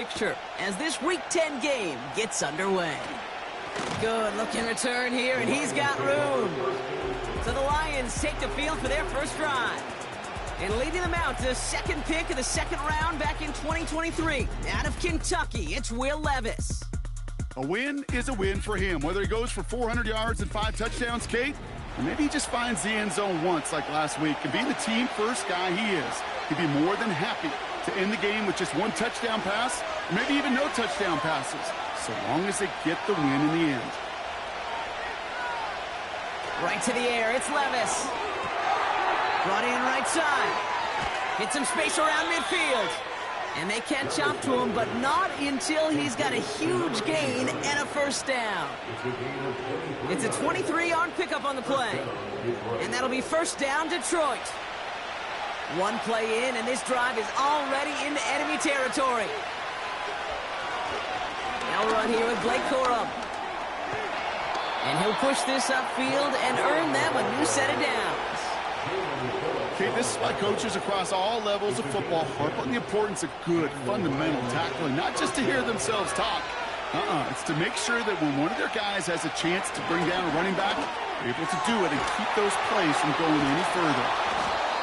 picture as this Week 10 game gets underway. Good looking return here, and he's got room. So the Lions take the field for their first drive. And leading them out, the second pick of the second round back in 2023. Out of Kentucky, it's Will Levis. A win is a win for him, whether he goes for 400 yards and 5 touchdowns, Kate, or maybe he just finds the end zone once like last week. And being the team first guy he is, he'd be more than happy to end the game with just 1 touchdown pass, or maybe even no touchdown passes, so long as they get the win in the end. Right to the air, it's Levis. Brought in right side. Hit some space around midfield. And they catch up to him, but not until he's got a huge gain and a first down. It's a 23-yard pickup on the play. And that'll be first down, Detroit. One play in, and this drive is already into enemy territory. Now run here with Blake Corum. And he'll push this upfield and earn them a new set of downs. Okay, this is why coaches across all levels of football harp on the importance of good, fundamental tackling, not just to hear themselves talk. It's to make sure that when one of their guys has a chance to bring down a running back, they're able to do it and keep those plays from going any further.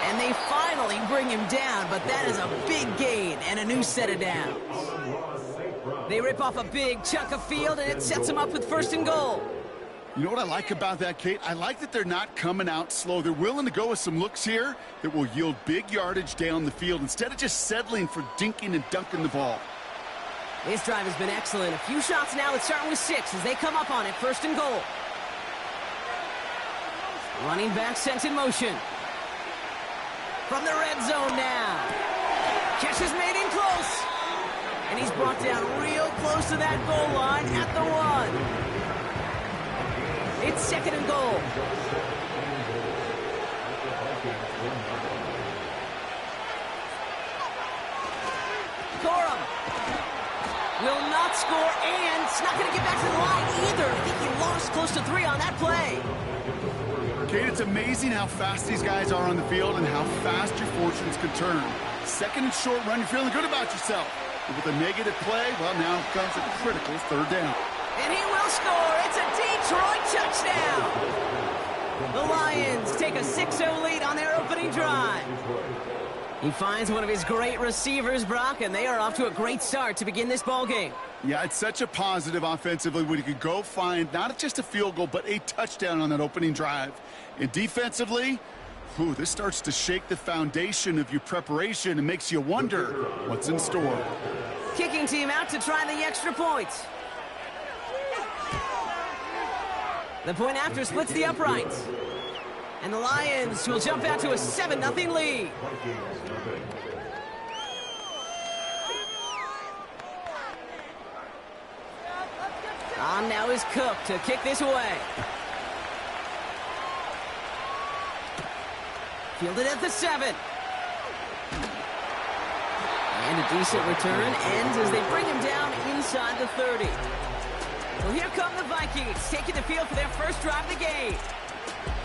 And they finally bring him down, but that is a big gain and a new set of downs. They rip off a big chunk of field, and it sets them up with first and goal. You know what I like about that, Kate? I like that they're not coming out slow. They're willing to go with some looks here that will yield big yardage down the field instead of just settling for dinking and dunking the ball. This drive has been excellent. A few shots now. It's starting with 6 as they come up on it. First and goal. Running back sent in motion. From the red zone now. Catch is made in close. And he's brought down real close to that goal line at the 1. It's second and goal. Corum will not score, and it's not going to get back to the line either. I think he lost close to 3 on that play. Kate, it's amazing how fast these guys are on the field and how fast your fortunes can turn. Second and short run, you're feeling good about yourself. But with a negative play, well, now comes a critical third down. And he will score. It's a Detroit touchdown. The Lions take a 6-0 lead on their opening drive. He finds one of his great receivers, Brock, and they are off to a great start to begin this ball game. Yeah, it's such a positive offensively when you can go find not just a field goal, but a touchdown on that opening drive. And defensively, this starts to shake the foundation of your preparation and makes you wonder what's in store. Kicking team out to try the extra points. The point after splits the uprights. And the Lions will jump out to a 7-0 lead. On now is Cook to kick this away. Fielded at the 7. And a decent return ends as they bring him down inside the 30. Well, here come the Vikings, taking the field for their first drive of the game.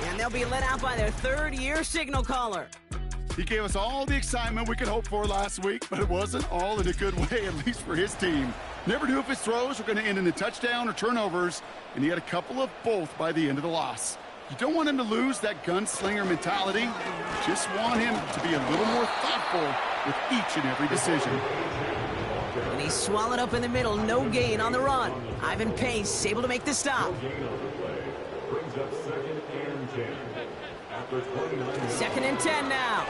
And they'll be led out by their third-year signal caller. He gave us all the excitement we could hope for last week, but it wasn't all in a good way, at least for his team. Never knew if his throws were going to end in a touchdown or turnovers, and he had a couple of both by the end of the loss. You don't want him to lose that gunslinger mentality. You just want him to be a little more thoughtful with each and every decision. And he's swallowed up in the middle, no gain on the run. Ivan Pace able to make the stop. Second and 10 now.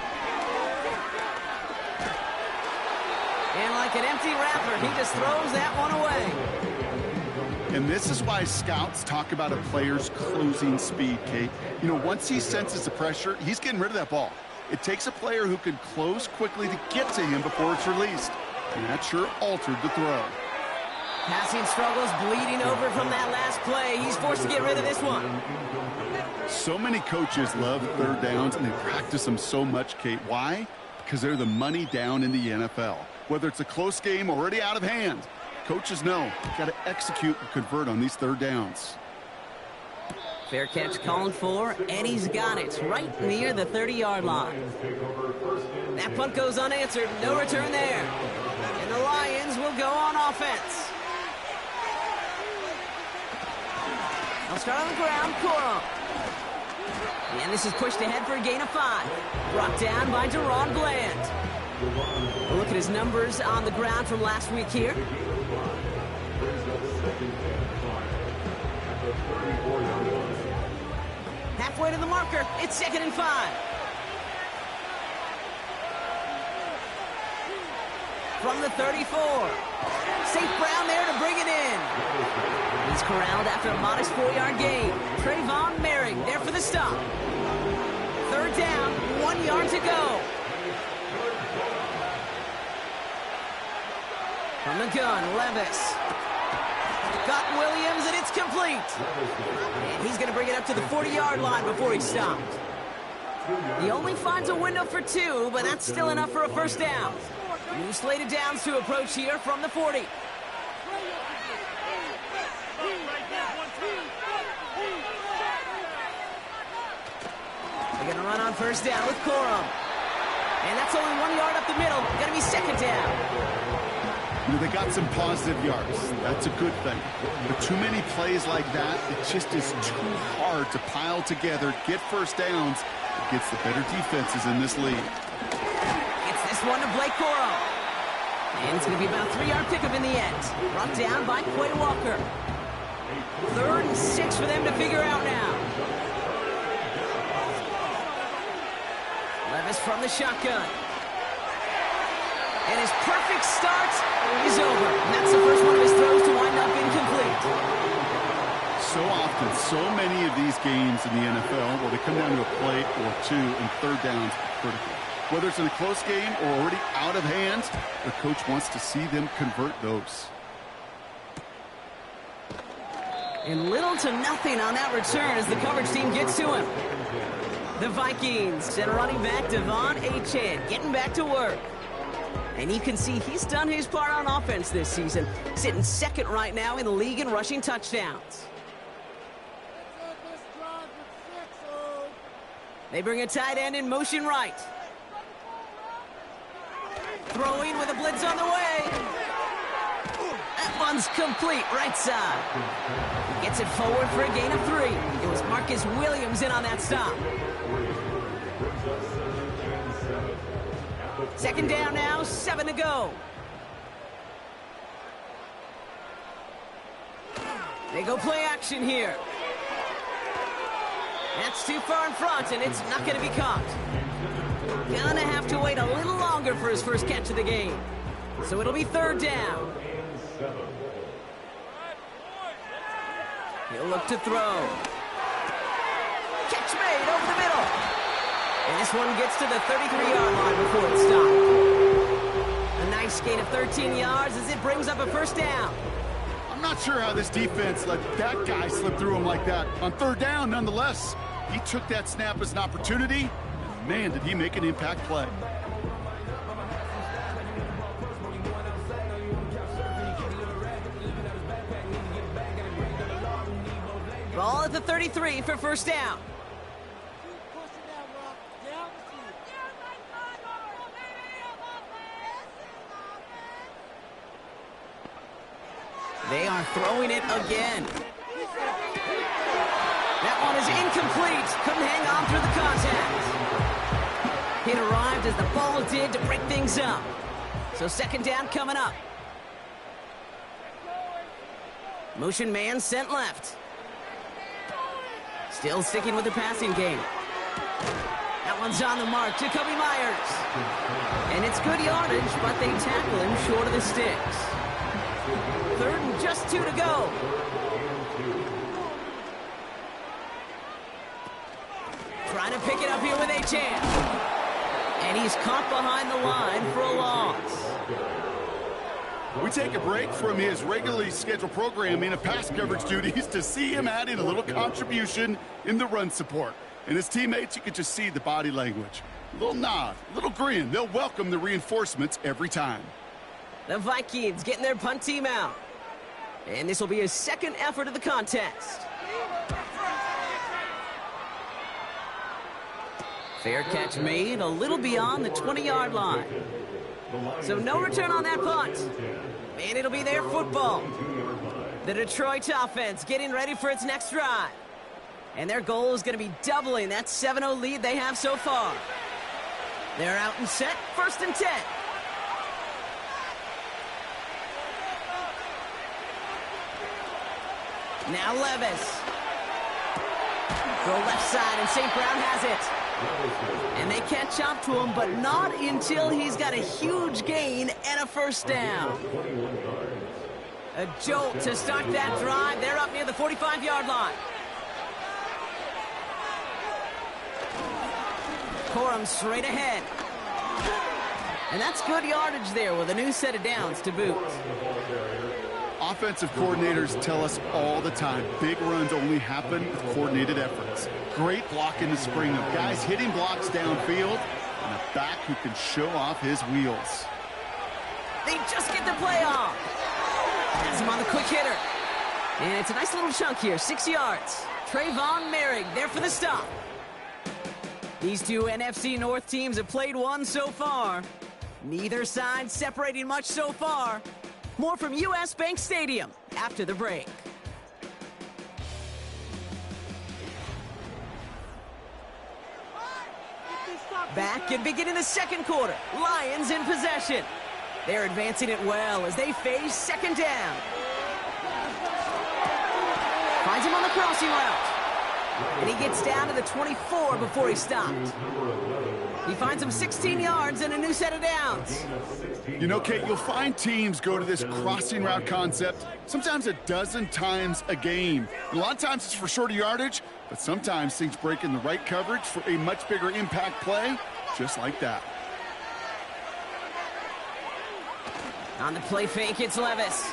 And like an empty wrapper, he just throws that one away. And this is why scouts talk about a player's closing speed, Kate. You know, once he senses the pressure, he's getting rid of that ball. It takes a player who can close quickly to get to him before it's released. And that sure altered the throw. Passing struggles bleeding over from that last play. He's forced to get rid of this one. So many coaches love third downs, and they practice them so much, Kate. Why? Because they're the money down in the NFL. Whether it's a close game already out of hand, coaches know you've got to execute and convert on these third downs. Fair catch calling for, and he's got it right near the 30-yard line. That punt goes unanswered. No return there. And the Lions will go on offense. They'll start on the ground. Corum. And this is pushed ahead for a gain of 5. Brought down by Deron Bland. We'll look at his numbers on the ground from last week here. Halfway to the marker. It's 2nd and 5. From the 34. St. Brown there to bring it in. He's corralled after a modest 4-yard gain. Trayvon Merrick there for the stop. 3rd down, 1 yard to go. From the gun, Levis. Got Williams, and it's complete. And he's going to bring it up to the 40-yard line before he's stopped. He only finds a window for 2, but that's still enough for a first down. New slated downs to approach here from the 40. They're going to run on first down with Corum. And that's only 1 yard up the middle. Going to be 2nd down. You know, they got some positive yards. That's a good thing. But too many plays like that, it just is too hard to pile together, get first downs against the better defenses in this league. It's this one to Blake Corum. And it's going to be about a 3-yard pickup in the end. Brought down by Quay Walker. 3rd and 6 for them to figure out now. Levis from the shotgun. And his perfect start is over. And that's the first one of his throws to wind up incomplete. So often, so many of these games in the NFL where they come down to a play or 2 and 3rd downs critical. Whether it's in a close game or already out of hand, the coach wants to see them convert those. And little to nothing on that return as the coverage team gets to him. The Vikings send running back Devon Achane getting back to work. And you can see he's done his part on offense this season, sitting 2nd right now in the league in rushing touchdowns. They bring a tight end in motion right. Throwing with a blitz on the way. That one's complete, right side. He gets it forward for a gain of 3. It was Marcus Williams in on that stop. 2nd down now, 7 to go. They go play action here. That's too far in front, and it's not going to be caught. Gonna have to wait a little longer for his first catch of the game. So it'll be 3rd down. He'll look to throw. Catch made over the middle. And this one gets to the 33-yard line before it's stopped. A nice gain of 13 yards as it brings up a first down. I'm not sure how this defense let that guy slip through him like that. On 3rd down, nonetheless, he took that snap as an opportunity, and man, did he make an impact play. Ball at the 33 for first down. They are throwing it again. That one is incomplete. Couldn't hang on through the contact. It arrived as the ball did to break things up. So 2nd down coming up. Motion man sent left. Still sticking with the passing game. That one's on the mark. Jacoby Myers. And it's good yardage, but they tackle him short of the sticks. 3rd and just 2 to go. Trying to pick it up here with Achane. And he's caught behind the line for a loss. We take a break from his regularly scheduled programming of pass coverage duties to see him add in a little contribution in the run support. And his teammates, you can just see the body language. A little nod, a little grin. They'll welcome the reinforcements every time. The Vikings getting their punt team out. And this will be his 2nd effort of the contest. Fair catch made a little beyond the 20-yard line. So no return on that punt. And it'll be their football. The Detroit offense getting ready for its next drive. And their goal is going to be doubling that 7-0 lead they have so far. They're out and set, 1st and 10. Now Levis. Throw left side, and St. Brown has it. And they can't chop to him, but not until he's got a huge gain and a first down. A jolt to start that drive. They're up near the 45-yard line. Corum straight ahead. And that's good yardage there with a new set of downs to boot. Offensive coordinators tell us all the time, big runs only happen with coordinated efforts. Great block in the spring of guys hitting blocks downfield and a back who can show off his wheels. They just get the play off. Has him on the quick hitter. And it's a nice little chunk here, 6 yards. Trayvon Merrick there for the stop. These two NFC North teams have played one so far. Neither side separating much so far. More from U.S. Bank Stadium after the break. Back and beginning the second quarter. Lions in possession. They're advancing it well as they face second down. Finds him on the crossing route. And he gets down to the 24 before he stopped. He finds him 16 yards and a new set of downs. You know, Kate, you'll find teams go to this crossing route concept sometimes a dozen times a game. And a lot of times it's for shorter yardage, but sometimes things break in the right coverage for a much bigger impact play, just like that. On the play fake, it's Levis.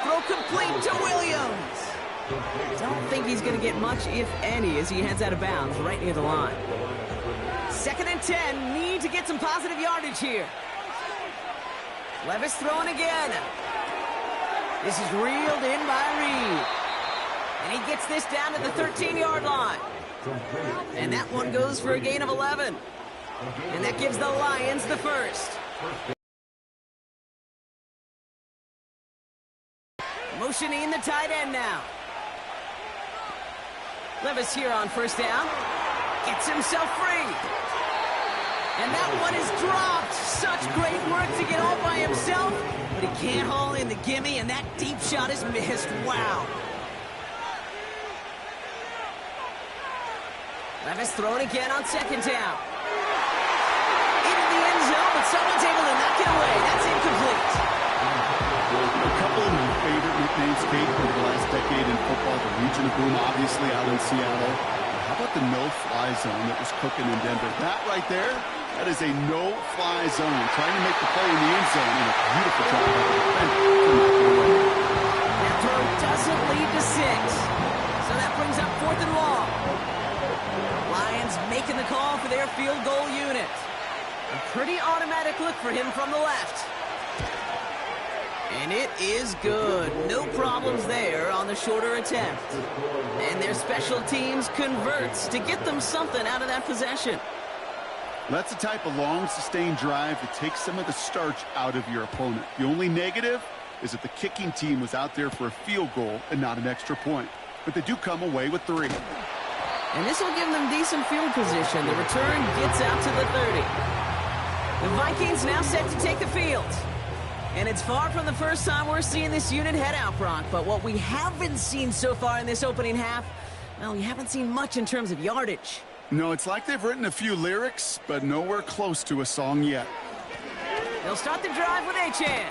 Throw complete to Williams. Don't think he's going to get much, if any, as he heads out of bounds right near the line. 2nd and 10, need to get some positive yardage here. Levis throwing again. This is reeled in by Reed. And he gets this down to the 13-yard line. And that one goes for a gain of 11. And that gives the Lions the first. Motioning the tight end now. Levis here on first down. Gets himself free. And that one is dropped. Such great work to get all by himself. But he can't haul in the gimme, and that deep shot is missed. Wow. Levis throwing again on second down. Into the end zone, but someone's able to knock it away. That's incomplete. A couple of my favorite nicknames, Kate, over the last decade in football. The Legion of Boom, obviously, out in Seattle. How about the no-fly zone that was cooking in Denver? That right there, that is a no-fly zone. Trying to make the play in the end zone, and a beautiful job by the defender. That throw doesn't lead to 6. So that brings up 4th and long. Lions making the call for their field goal unit. A pretty automatic look for him from the left. And it is good. No problems there on the shorter attempt. And their special teams converts to get them something out of that possession. That's the type of long, sustained drive that takes some of the starch out of your opponent. The only negative is that the kicking team was out there for a field goal and not an extra point. But they do come away with 3. And this will give them decent field position. The return gets out to the 30. The Vikings now set to take the field. And it's far from the first time we're seeing this unit head out, Brock. But what we haven't seen so far in this opening half, well, we haven't seen much in terms of yardage. No, it's like they've written a few lyrics, but nowhere close to a song yet. They'll start the drive with Achan.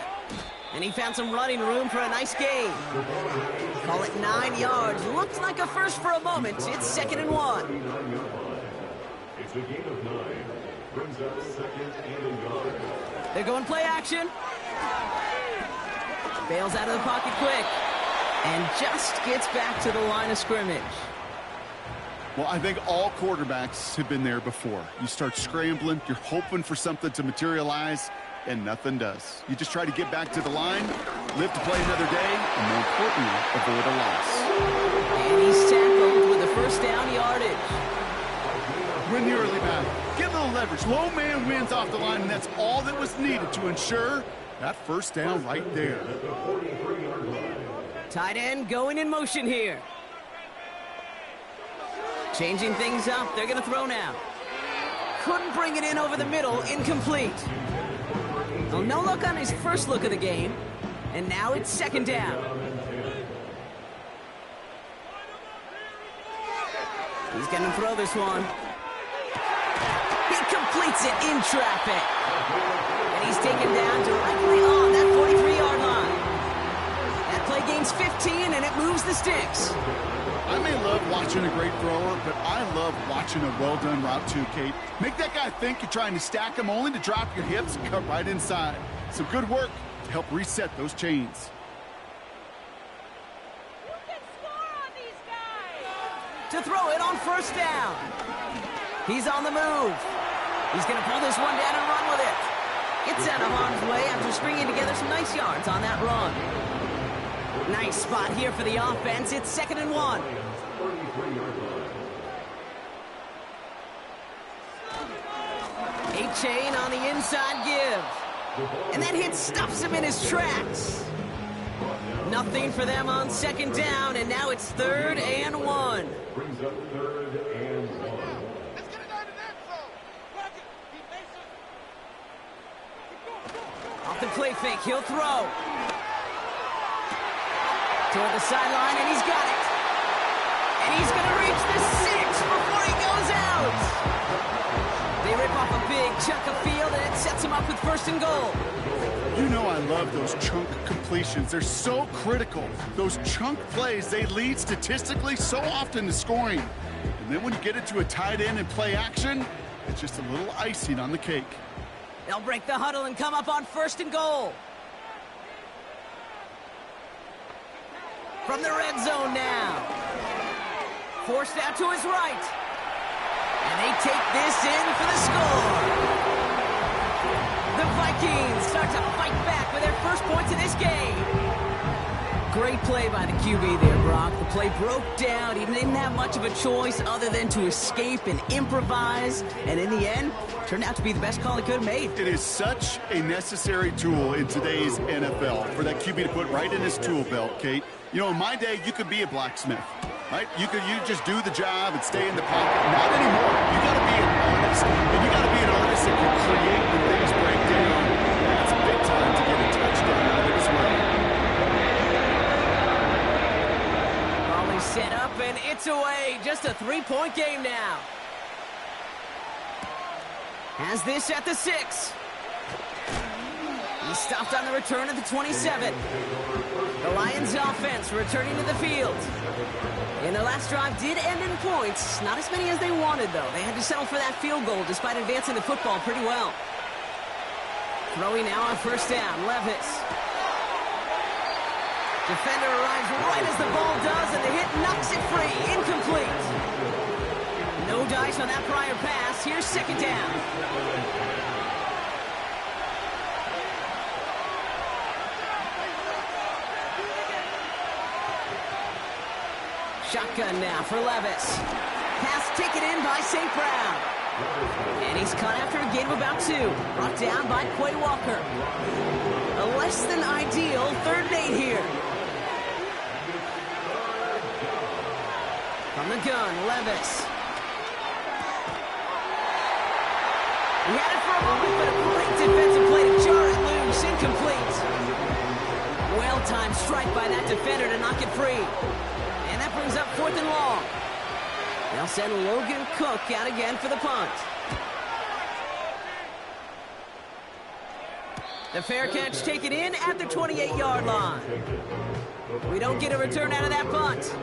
And he found some running room for a nice gain. Call it 9 yards. Looks like a first for a moment. It's 2nd and 1. It's a gain of 9. Brings up 2nd and a yard. They're going play action. Bails out of the pocket quick. And just gets back to the line of scrimmage. Well, I think all quarterbacks have been there before. You start scrambling, you're hoping for something to materialize, and nothing does. You just try to get back to the line, live to play another day, and more importantly, avoid a loss. And he's tackled with a first down yardage. Win the early battle. Get a little leverage. Low man wins off the line, and that's all that was needed to ensure that first down right there. Tight end going in motion here. Changing things up. They're going to throw now. Couldn't bring it in over the middle. Incomplete. Well, no look on his first look of the game. And now it's second down. He's going to throw this one. He completes it in traffic. And he's taken down directly on that 43-yard line. That play gains 15, and it moves the sticks. I may love watching a great thrower, but I love watching a well-done route too, Kate. Make that guy think you're trying to stack him only to drop your hips, cut right inside. Some good work to help reset those chains. To throw it on first down. He's on the move. He's going to pull this one down and run with it. Gets out of harm's way after stringing together some nice yards on that run. Nice spot here for the offense. It's 2nd and 1. A chain on the inside give. And that hit stops him in his tracks. Nothing for them on 2nd down, and now it's 3rd and 1. Brings up 3rd and 1. Off the play fake, he'll throw. Toward the sideline, and he's got it. And he's going to reach the 6 before he goes out. They rip off a big chunk of field, and it sets him up with 1st and goal. You know I love those chunk completions. They're so critical. Those chunk plays, they lead statistically so often to scoring. And then when you get it to a tight end and play action, it's just a little icing on the cake. They'll break the huddle and come up on 1st and goal. From the red zone now. Forced out to his right. And they take this in for the score. The Vikings start to fight back with their first points in this game. Great play by the QB there, Brock. The play broke down. He didn't have much of a choice other than to escape and improvise. And in the end, turned out to be the best call he could have made. It is such a necessary tool in today's NFL for that QB to put right in his tool belt, Kate. You know, in my day, you could be a blacksmith, right? You just do the job and stay in the pocket. Not anymore. You got to be an artist. And you got to be an artist that can create when things break down. That's big time to get a touchdown out of it as well. Ball is set up, and it's away. Just a 3-point game now. Has this at the 6. He stopped on the return at the 27. The Lions offense returning to the field. And their last drive did end in points. Not as many as they wanted, though. They had to settle for that field goal despite advancing the football pretty well. Throwing now on 1st down. Levis. Defender arrives right as the ball does, and the hit knocks it free. Incomplete. No dice on that prior pass. Here's 2nd down. Shotgun now for Levis. Pass taken in by St. Brown. And he's caught after a gain of about 2. Brought down by Quay Walker. A less than ideal 3rd and 8 here. From the gun, Levis. He had it for a moment, but a great defensive play to jar it loose. Incomplete. Well-timed strike by that defender to knock it free. And that brings up 4th and long. They'll send Logan Cook out again for the punt. The fair catch taken in at the 28-yard line. We don't get a return out of that punt.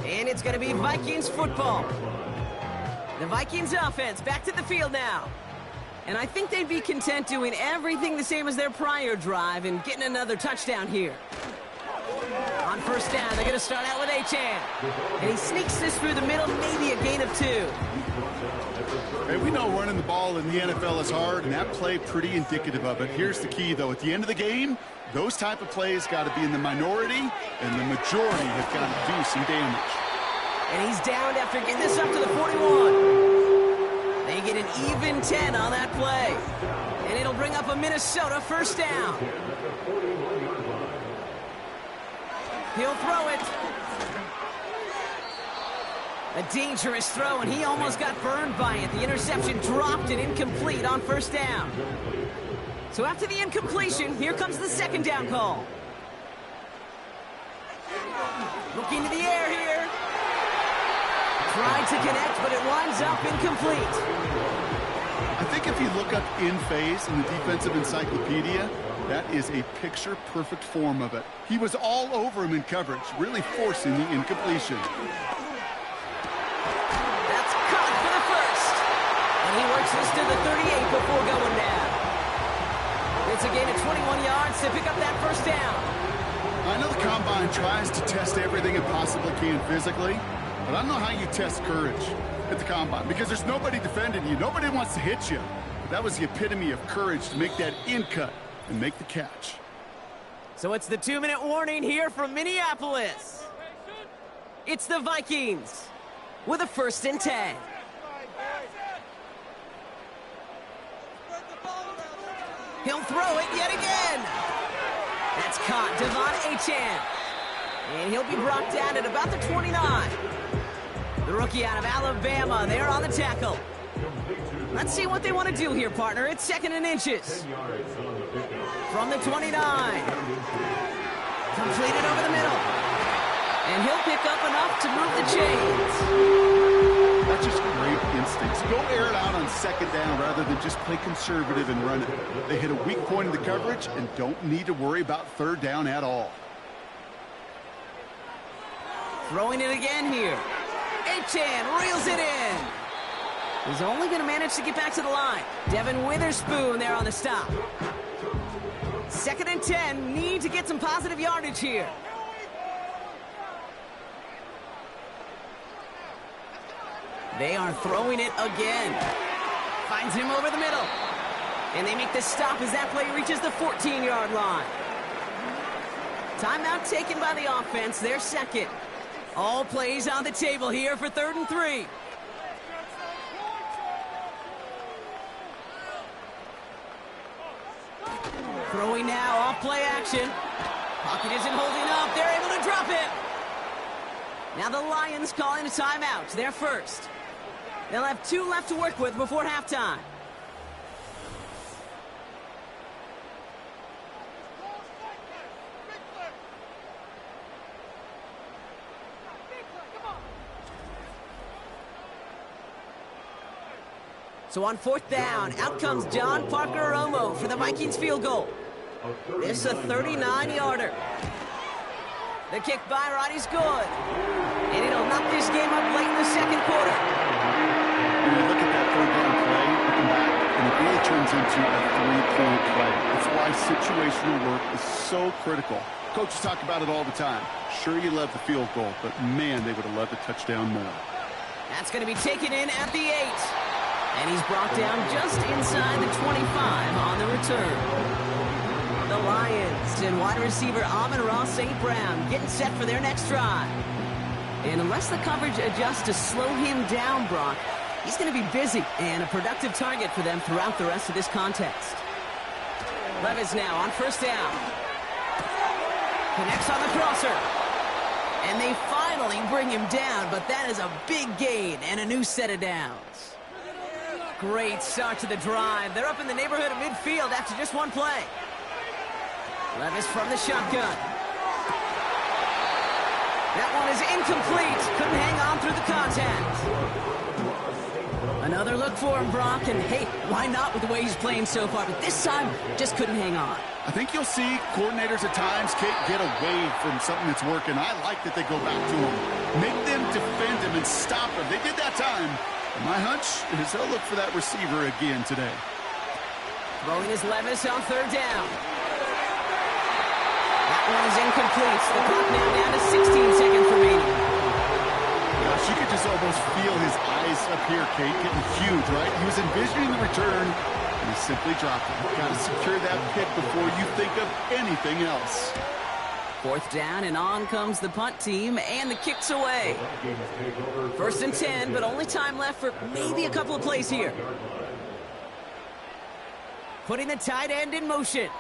And it's going to be Vikings football. The Vikings offense back to the field now. And I think they'd be content doing everything the same as their prior drive and getting another touchdown here. On 1st down, they're going to start out with Achan. And he sneaks this through the middle, maybe a gain of 2. Hey, we know running the ball in the NFL is hard, and that play pretty indicative of it. Here's the key, though. At the end of the game, those type of plays got to be in the minority, and the majority have got to do some damage. And he's downed after getting this up to the 41. They get an even 10 on that play. And it'll bring up a Minnesota first down. He'll throw it. A dangerous throw, and he almost got burned by it. The interception dropped and incomplete on first down. So after the incompletion, here comes the second down call. Looking to the air here. Tried to connect, but it winds up incomplete. I think if you look up in phase in the defensive encyclopedia, that is a picture-perfect form of it. He was all over him in coverage, really forcing the incompletion. That's caught for the first. And he works this to the 38 before going down. It's a gain of 21 yards to pick up that first down. I know the Combine tries to test everything it possibly can physically, but I don't know how you test courage at the Combine because there's nobody defending you. Nobody wants to hit you. But that was the epitome of courage to make that in cut and make the catch. So it's the 2-minute warning here from Minneapolis. It's the Vikings with a 1st and 10. He'll throw it yet again. That's caught, Devon Achane. And he'll be brought down at about the 29. The rookie out of Alabama, they're on the tackle. Let's see what they want to do here, partner. It's 2nd and inches. From the 29. Completed over the middle. And he'll pick up enough to move the chains. That's just great instincts. Go air it out on 2nd down rather than just play conservative and run it. They hit a weak point in the coverage and don't need to worry about 3rd down at all. Throwing it again here. Achane reels it in. He's only going to manage to get back to the line. Devin Witherspoon there on the stop. 2nd and 10. Need to get some positive yardage here. They are throwing it again. Finds him over the middle. And they make the stop as that play reaches the 14-yard line. Timeout taken by the offense. Their 2nd. All plays on the table here for 3rd and 3. Throwing now off play action. Pocket isn't holding up. They're able to drop it. Now the Lions calling a timeout. They're first. They'll have 2 left to work with before halftime. So on 4th down, out comes John Parker-Romo for the Vikings field goal. This is a 39-yarder. The kick by Roddy's good. And it'll knock this game up late in the 2nd quarter. When you look at that 3rd down play, looking back, and it really turns into a 3-point play. That's why situational work is so critical. Coaches talk about it all the time. Sure, you love the field goal, but man, they would have loved a touchdown more. That's going to be taken in at the 8. And he's brought down just inside the 25 on the return. The Lions and wide receiver Amon-Ra St. Brown getting set for their next drive. And unless the coverage adjusts to slow him down, Brock, he's going to be busy and a productive target for them throughout the rest of this contest. Levis now on 1st down. Connects on the crosser. And they finally bring him down, but that is a big gain and a new set of downs. Great start to the drive. They're up in the neighborhood of midfield after just one play. Levis from the shotgun. That one is incomplete. Couldn't hang on through the contact. Another look for him, Brock, and hey, why not with the way he's playing so far? But this time, just couldn't hang on. I think you'll see coordinators at times can't get away from something that's working. I like that they go back to him. Make them defend him and stop him. They did that time. My hunch is they'll look for that receiver again today. Throwing his Levis on 3rd down. That one is incomplete. The clock now down to 16 seconds remaining. Gosh, you could just almost feel his eyes up here, Kate, getting huge, right? He was envisioning the return, and he simply dropped it. Got to secure that pick before you think of anything else. Fourth down, and on comes the punt team, and the kick's away. 1st and 10, but only time left for maybe a couple of plays here. Putting the tight end in motion.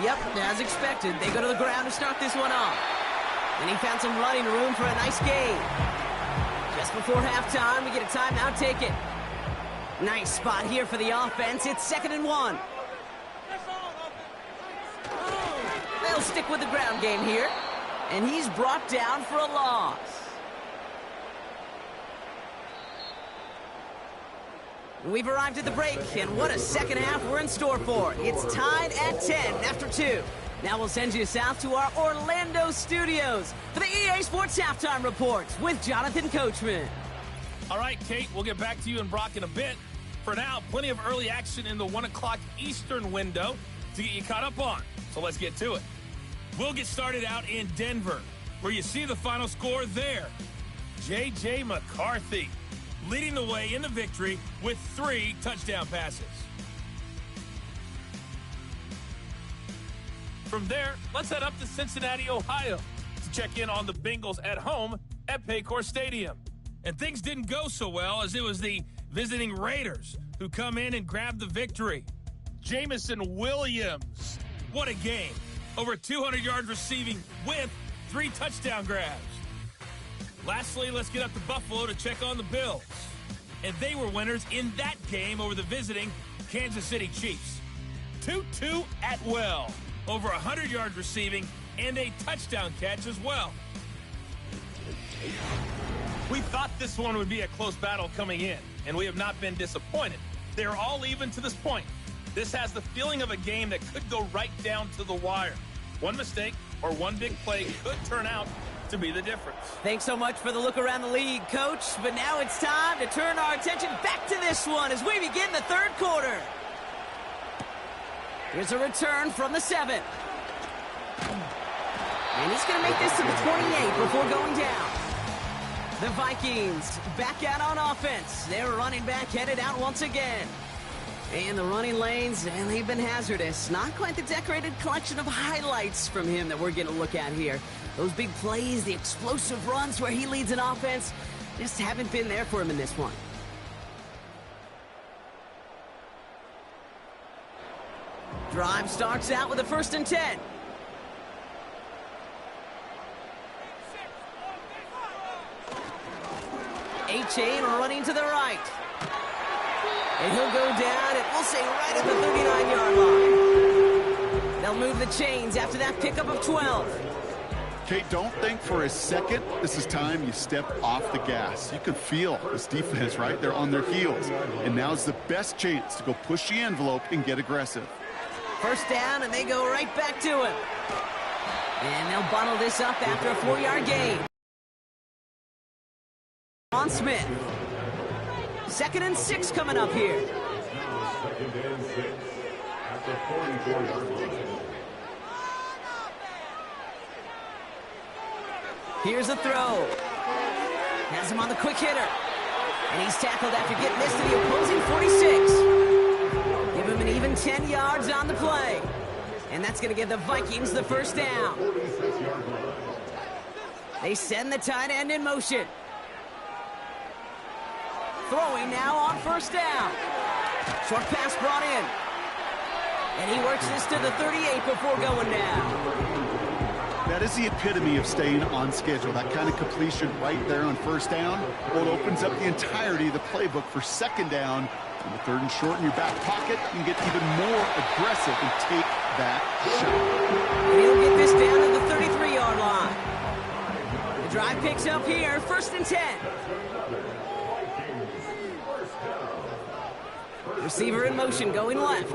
Yep, as expected, they go to the ground to start this one off. And he found some running room for a nice gain. Just before halftime, we get a timeout taken. Nice spot here for the offense. It's 2nd and 1. They'll stick with the ground game here. And he's brought down for a loss. We've arrived at the break, and what a second half we're in store for. It's tied at 10 after 2. Now we'll send you south to our Orlando studios for the EA Sports Halftime Report with Jonathan Coachman. All right, Kate, we'll get back to you and Brock in a bit. For now, plenty of early action in the 1 o'clock Eastern window to get you caught up on. So let's get to it. We'll get started out in Denver, where you see the final score there. J.J. McCarthy leading the way in the victory with 3 touchdown passes. From there, let's head up to Cincinnati, Ohio to check in on the Bengals at home at Paycor Stadium. And things didn't go so well, as it was the visiting Raiders who come in and grab the victory. Jamison Williams, what a game. Over 200 yards receiving with 3 touchdown grabs. Lastly, let's get up to Buffalo to check on the Bills. And they were winners in that game over the visiting Kansas City Chiefs. Tutu Atwell, over 100 yards receiving and a touchdown catch as well. We thought this one would be a close battle coming in, and we have not been disappointed. They're all even to this point. This has the feeling of a game that could go right down to the wire. One mistake or one big play could turn out to be the difference. Thanks so much for the look around the league, Coach. But now it's time to turn our attention back to this one as we begin the 3rd quarter. Here's a return from the 7. And he's going to make this to the 28 before going down. The Vikings back out on offense. Their running back headed out once again. And the running lanes, and they've been hazardous. Not quite the decorated collection of highlights from him that we're going to look at here. Those big plays, the explosive runs where he leads an offense, just haven't been there for him in this one. Drive starts out with a 1st and 10. A-Chain running to the right. And he'll go down, and we'll say right at the 39-yard line. They'll move the chains after that pickup of 12. Kate, don't think for a second this is time you step off the gas. You can feel this defense, right? They're on their heels. And now's the best chance to go push the envelope and get aggressive. 1st down, and they go right back to him. And they'll bottle this up after a 4-yard gain. On Smith. 2nd and 6 coming up here. 2nd and 6 at the 44-yard line. Here's a throw. Has him on the quick hitter. And he's tackled after getting this to the opposing 46. Give him an even 10 yards on the play. And that's going to give the Vikings the 1st down. They send the tight end in motion. Throwing now on 1st down. Short pass brought in. And he works this to the 38 before going down. That is the epitome of staying on schedule. That kind of completion right there on 1st down. Well, it opens up the entirety of the playbook for 2nd down. On the 3rd and short in your back pocket, you can get even more aggressive and take that shot. And he'll get this down to the 33-yard line. The drive picks up here, 1st and 10. Receiver in motion, going left.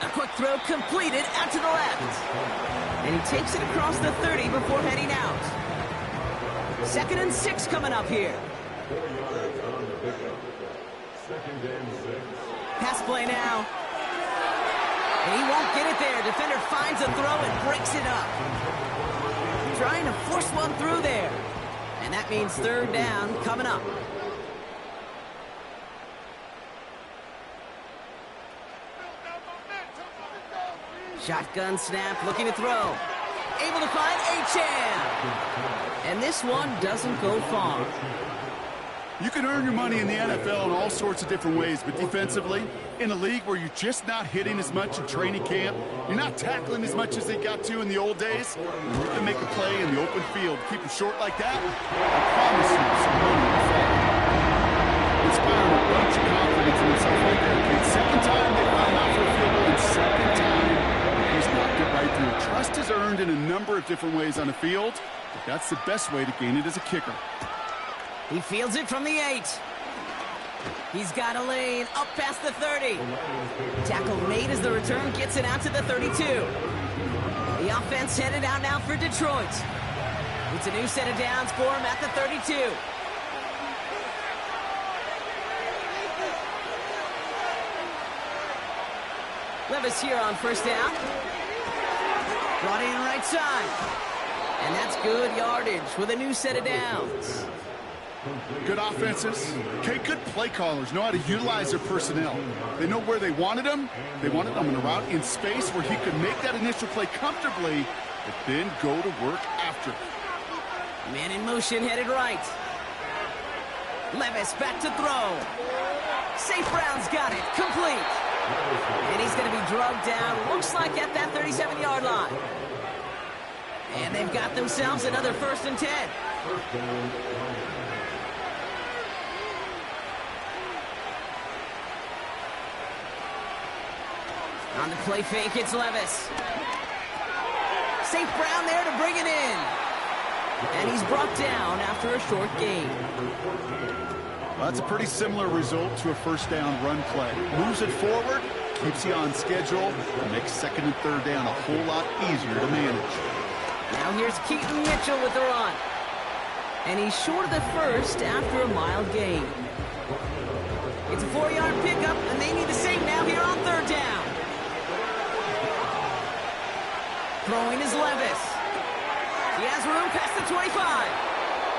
A quick throw completed out to the left. And he takes it across the 30 before heading out. 2nd and 6 coming up here. Pass play now. And he won't get it there. Defender finds a throw and breaks it up. Trying to force one through there. And that means 3rd down coming up. Shotgun snap, looking to throw. Able to find Achane. And this one doesn't go far. You can earn your money in the NFL in all sorts of different ways, but defensively, in a league where you're just not hitting as much in training camp, you're not tackling as much as they got to in the old days, when you can make a play in the open field, keep them short like that, I promise you some money will follow. Inspiring a bunch of confidence in himself right there. Okay, second time they found out for a field goal, and second time he's knocked it right through. Trust is earned in a number of different ways on the field, but that's the best way to gain it as a kicker. He fields it from the 8. He's got a lane up past the 30. Tackle made as the return gets it out to the 32. The offense headed out now for Detroit. It's a new set of downs for him at the 32. Levis here on first down. Brought in right side. And that's good yardage with a new set of downs. Good offenses. Okay, good play callers know how to utilize their personnel. They know where they wanted them. They wanted them in a route in space where he could make that initial play comfortably, but then go to work after. Man in motion, headed right. Levis back to throw. St. Brown's got it, complete. And he's going to be drugged down, looks like at that 37-yard line. And they've got themselves another 1st and 10. On the play fake, it's Levis. St. Brown there to bring it in. And he's brought down after a short gain. Well, that's a pretty similar result to a first down run play. Moves it forward, keeps you on schedule, and makes 2nd and 3rd down a whole lot easier to manage. Now here's Keaton Mitchell with the run. And he's short of the 1st after a mild gain. It's a 4-yard pickup, and they need the same now here on 3rd down. Throwing is Levis. He has room past the 25.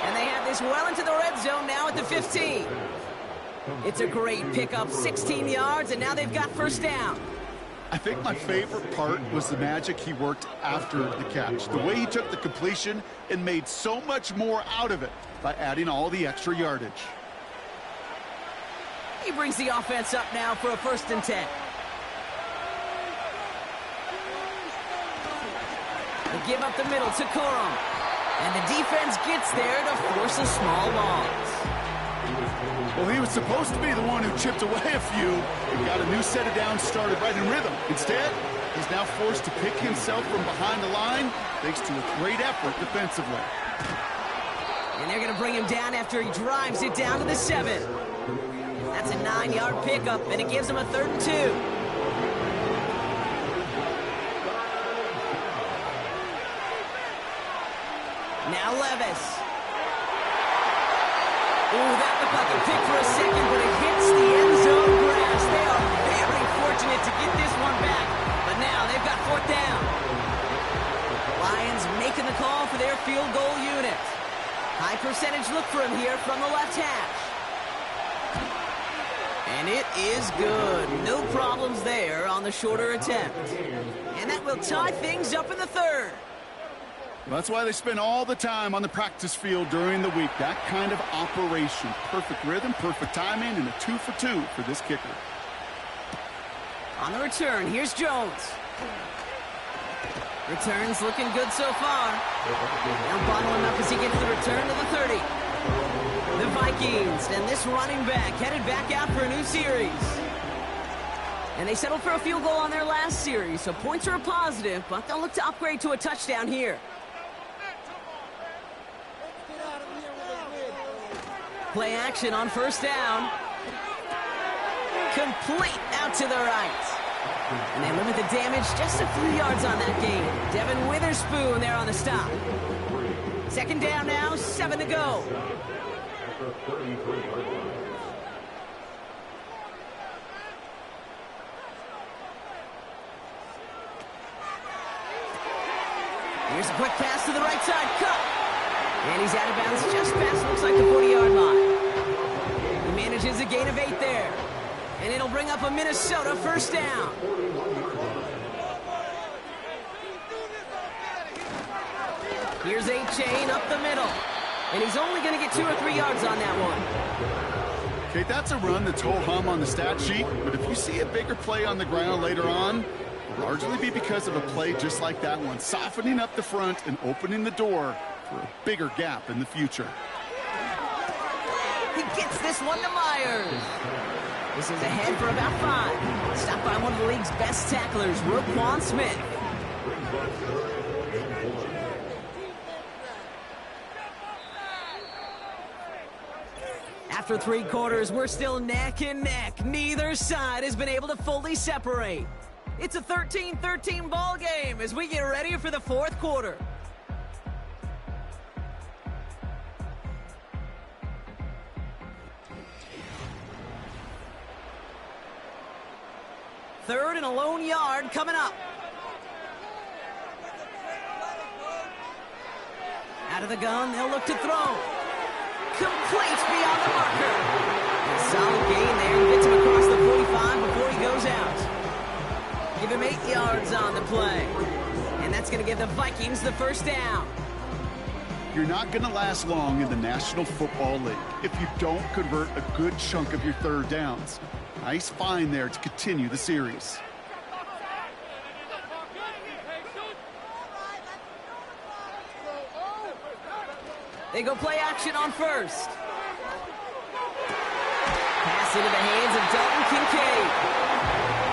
And they have this well into the red zone now at the 15. It's a great pickup, 16 yards, and now they've got 1st down. I think my favorite part was the magic he worked after the catch. The way he took the completion and made so much more out of it by adding all the extra yardage. He brings the offense up now for a 1st and 10. They give up the middle to Corum. And the defense gets there to force a small loss. Well, he was supposed to be the one who chipped away a few and got a new set of downs started right in rhythm. Instead, he's now forced to pick himself from behind the line thanks to a great effort defensively. And they're going to bring him down after he drives it down to the 7. That's a 9-yard pickup, and it gives him a 3rd and 2. Now Levis. Ooh, that looked like a pick for a second, but it hits the end zone grass. They are very fortunate to get this one back, but now they've got 4th down. Lions making the call for their field goal unit. High percentage look for him here from the left hash. And it is good. No problems there on the shorter attempt. And that will tie things up in the 3rd. That's why they spend all the time on the practice field during the week. That kind of operation. Perfect rhythm, perfect timing, and a 2 for 2 for this kicker. On the return, here's Jones. Returns looking good so far. Now bottling up as he gets the return to the 30. The Vikings and this running back headed back out for a new series. And they settled for a field goal on their last series, so points are a positive, but they'll look to upgrade to a touchdown here. Play action on 1st down. Complete out to the right. And they limit the damage just a few yards on that gain. Devin Witherspoon there on the stop. 2nd down now, 7 to go. Here's a quick pass to the right side, cut. And he's out of bounds just past, looks like the 40-yard line. He manages a gain of 8 there. And it'll bring up a Minnesota 1st down. Here's a chain up the middle. And he's only going to get 2 or 3 yards on that one. Okay, that's a run that's ho-hum on the stat sheet, but if you see a bigger play on the ground later on, it'll largely be because of a play just like that one, softening up the front and opening the door for a bigger gap in the future. He gets this one to Myers. This is ahead for about 5. Stopped by one of the league's best tacklers, Roquan Smith. After 3 quarters, we're still neck and neck. Neither side has been able to fully separate. It's a 13-13 ball game as we get ready for the 4th quarter. Third and a lone yard coming up. Out of the gun, they'll look to throw. Complete beyond the marker. A solid gain there. He gets him across the 45 before he goes out. Give him 8 yards on the play. And that's going to give the Vikings the first down. You're not going to last long in the National Football League if you don't convert a good chunk of your third downs. Nice find there to continue the series. They go play action on first. Pass into the hands of Dalton Kincaid.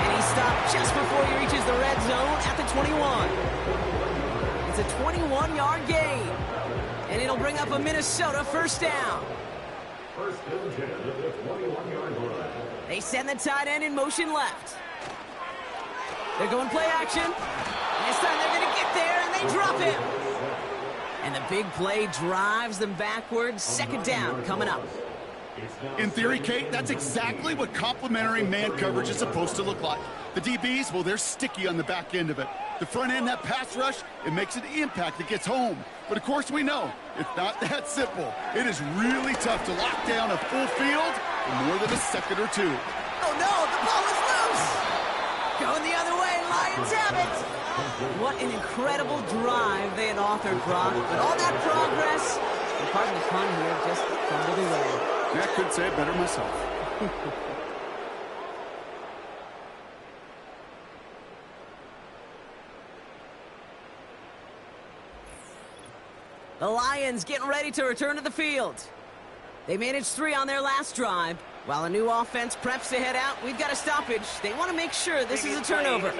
And he stopped just before he reaches the red zone at the 21. It's a 21-yard gain. And it'll bring up a Minnesota first down. First and 10 at the 21-yard line. They send the tight end in motion left. They're going play action. And this time they're going to get there, and they drop him. And the big play drives them backwards. Second down coming up. In theory, Kate, that's exactly what complementary man coverage is supposed to look like. The DBs, well, they're sticky on the back end of it. The front end, that pass rush, it makes an impact that gets home. But of course we know, it's not that simple. It is really tough to lock down a full field for more than a second or 2. Oh no, the ball is loose! Going the other way, Lions have it! What an incredible drive they had authored, Brock. But all that progress, and pardon the pun here, just crumbled away. I couldn't say it better myself. The Lions getting ready to return to the field. They managed 3 on their last drive. While a new offense preps to head out, we've got a stoppage. They want to make sure this is a turnover.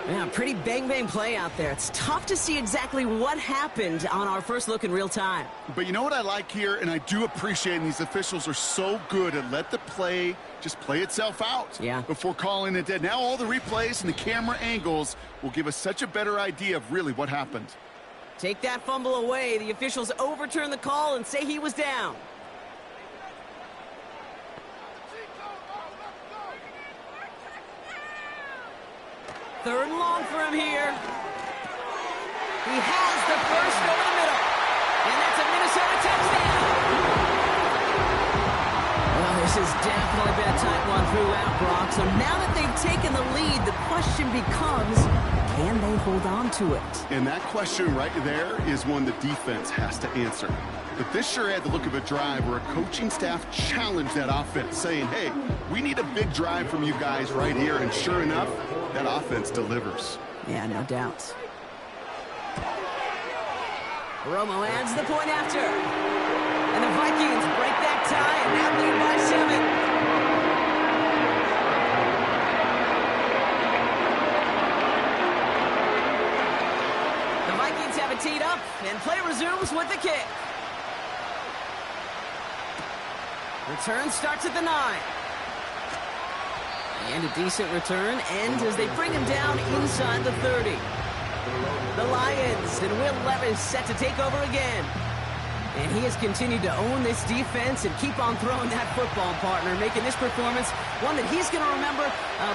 Yeah, pretty bang-bang play out there. It's tough to see exactly what happened on our first look in real time. But you know what I like here, and I do appreciate, and these officials are so good at let the play just play itself out before calling it dead. Now all the replays and the camera angles will give us such a better idea of really what happened. Take that fumble away. The officials overturn the call and say he was down. Third and long for him here. He has the first over the middle. And that's a Minnesota touchdown. Well, this has definitely been a tight one throughout, Brock. So now that they've taken the lead, the question becomes, can they hold on to it? And that question right there is one the defense has to answer. But this sure had the look of a drive where a coaching staff challenged that offense, saying, hey, we need a big drive from you guys right here. And sure enough, that offense delivers. Yeah, no doubt. Romo adds the point after. And the Vikings break that tie and now lead by 7. Teed up, and play resumes with the kick. Return starts at the 9. And a decent return ends as they bring him down inside the 30. The Lions and Will Levis set to take over again. And he has continued to own this defense and keep on throwing that football, partner, making this performance one that he's going to remember,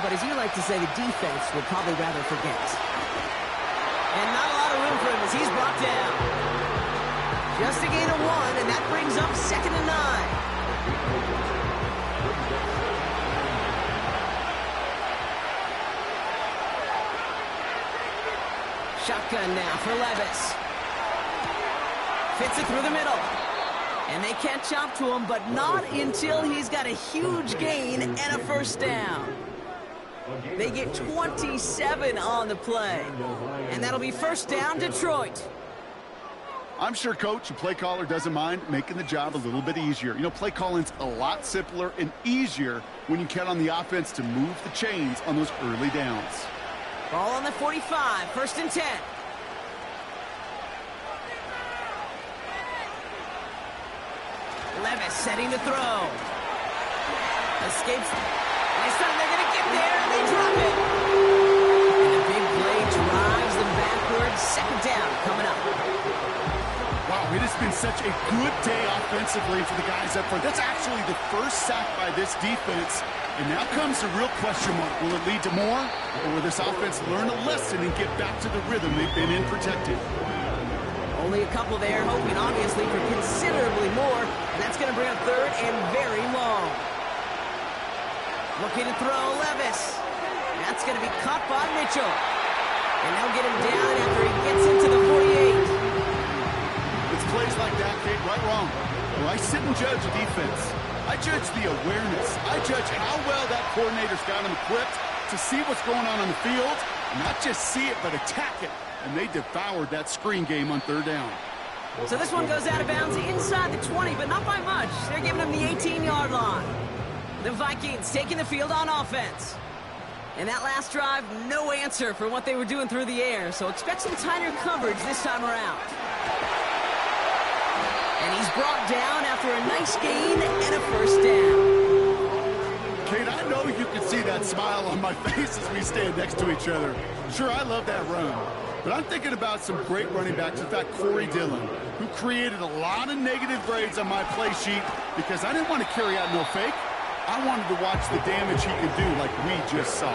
but as you like to say, the defense would probably rather forget. And not a lot of room for him as he's brought down. Just a gain of 1, and that brings up 2nd and 9. Shotgun now for Levis. Fits it through the middle. And they can't chop to him, but not until he's got a huge gain and a first down. They get 27 on the play. And that'll be first down, Detroit. I'm sure coach and play caller doesn't mind making the job a little bit easier. You know, play calling's a lot simpler and easier when you count on the offense to move the chains on those early downs. Ball on the 45, first and 10. Levis setting to throw. Escapes. This time they're going to get there, and they drop it. And a big play drives them backwards. Second down coming up. Wow, it has been such a good day offensively for the guys up front. That's actually the first sack by this defense. And now comes the real question mark. Will it lead to more? Or will this offense learn a lesson and get back to the rhythm they've been in protected? Only a couple there, hoping obviously for considerably more. And that's going to bring up third and very long. Looking to throw Levis. That's going to be caught by Mitchell. And they'll get him down after he gets into the 48. It's plays like that, Kate, right wrong. Well, I sit and judge a defense. I judge the awareness. I judge how well that coordinator's got him equipped to see what's going on the field, and not just see it, but attack it. And they devoured that screen game on third down. So this one goes out of bounds inside the 20, but not by much. They're giving him the 18-yard line. The Vikings taking the field on offense. And that last drive, no answer for what they were doing through the air, so expect some tighter coverage this time around. And he's brought down after a nice gain and a first down. Kate, I know you can see that smile on my face as we stand next to each other. Sure, I love that run. But I'm thinking about some great running backs. In fact, Corey Dillon, who created a lot of negative grades on my play sheet because I didn't want to carry out no fake. I wanted to watch the damage he could do like we just saw.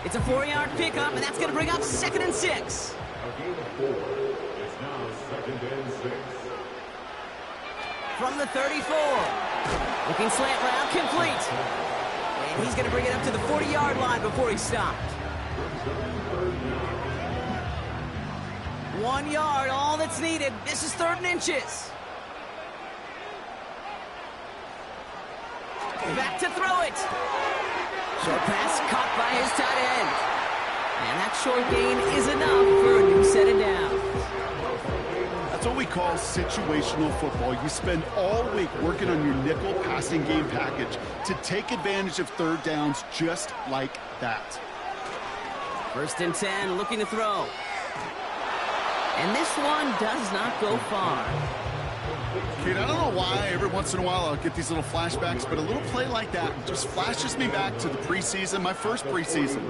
It's a 4-yard pickup, and that's going to bring up 2nd and 6. A gain of 4. It's now 2nd and 6. From the 34. Looking slant route, complete. And he's going to bring it up to the 40-yard line before he stopped. 1 yard, all that's needed. This is 3rd and inches. Back to throw it. Short pass caught by his tight end. And that short gain is enough for a new set of downs. That's what we call situational football. You spend all week working on your nickel passing game package to take advantage of third downs just like that. 1st and 10, looking to throw. And this one does not go far. Kate, I don't know why every once in a while I'll get these little flashbacks, but a little play like that just flashes me back to the preseason, my first preseason.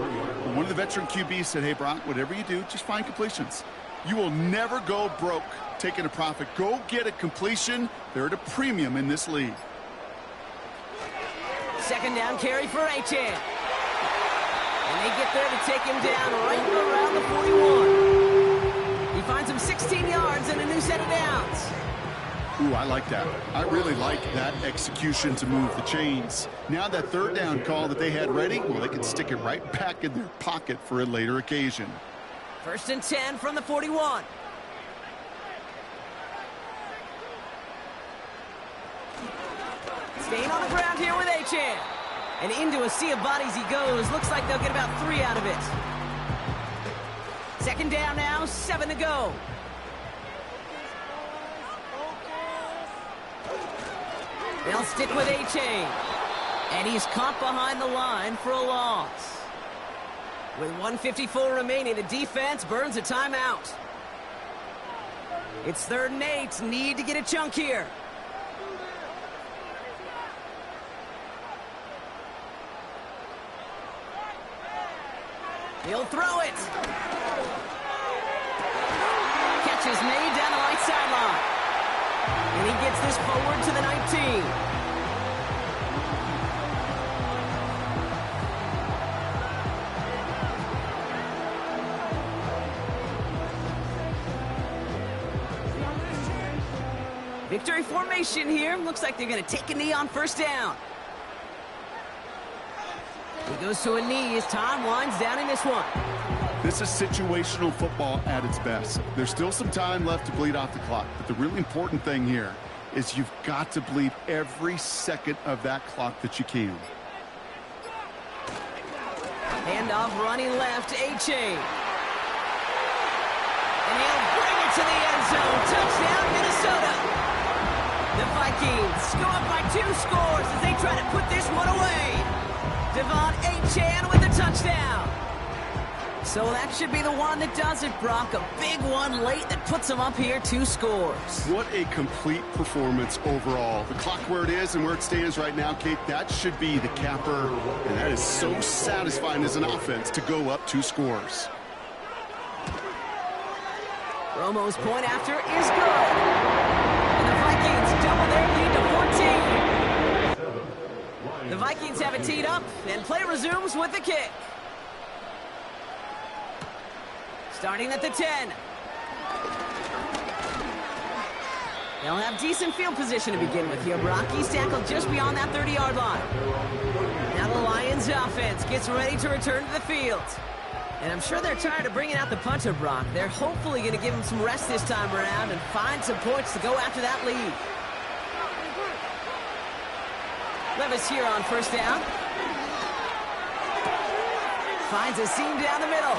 And one of the veteran QBs said, hey, Brock, whatever you do, just find completions. You will never go broke taking a profit. Go get a completion. They're at a premium in this league. 2nd down carry for Achane. And they get there to take him down right around the 41. He finds him 16 yards and a new set of downs. Ooh, I like that. I really like that execution to move the chains. Now that third down call that they had ready, well, they can stick it right back in their pocket for a later occasion. 1st and 10 from the 41. Staying on the ground here with Achane. And into a sea of bodies he goes. Looks like they'll get about 3 out of it. 2nd down now, 7 to go. They'll stick with Achane. And he's caught behind the line for a loss. With 1:54 remaining, the defense burns a timeout. It's 3rd and 8. Need to get a chunk here. He'll throw it. Catch is made down the right sideline. And he gets this forward to the 19. Victory formation here. Looks like they're going to take a knee on 1st down. He goes to a knee as time winds down in this one. This is situational football at its best. There's still some time left to bleed off the clock, but the really important thing here is you've got to bleed every second of that clock that you can. Handoff running left, A-Chain. And he'll bring it to the end zone. Touchdown, Minnesota. The Vikings go up by 2 scores as they try to put this one away. Devon A-Chan with the touchdown. So that should be the one that does it, Brock. A big one late that puts them up here 2 scores. What a complete performance overall. The clock where it is and where it stands right now, Kate, that should be the capper. And that is so satisfying as an offense to go up 2 scores. Romo's point after is good. And the Vikings double their lead to 14. The Vikings have it teed up, and play resumes with the kick. Starting at the 10. They'll have decent field position to begin with here, Brock. He's tackled just beyond that 30-yard line. Now the Lions offense gets ready to return to the field. And I'm sure they're tired of bringing out the punter, Brock. They're hopefully going to give him some rest this time around and find some points to go after that lead. Levis here on first down. Finds a seam down the middle.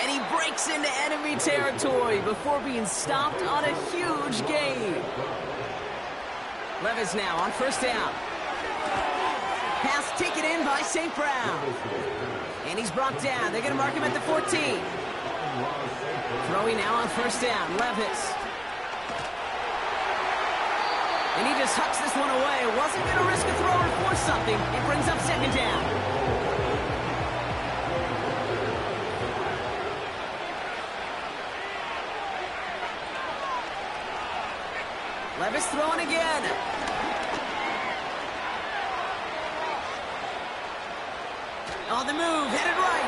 And he breaks into enemy territory before being stopped on a huge gain. Levis now on first down. Pass taken in by St. Brown. And he's brought down. They're going to mark him at the 14. Throwing now on first down. Levis. And he just hucks this one away. Wasn't going to risk a throw or force something. It brings up second down. Levis throwing again. On the move, headed right.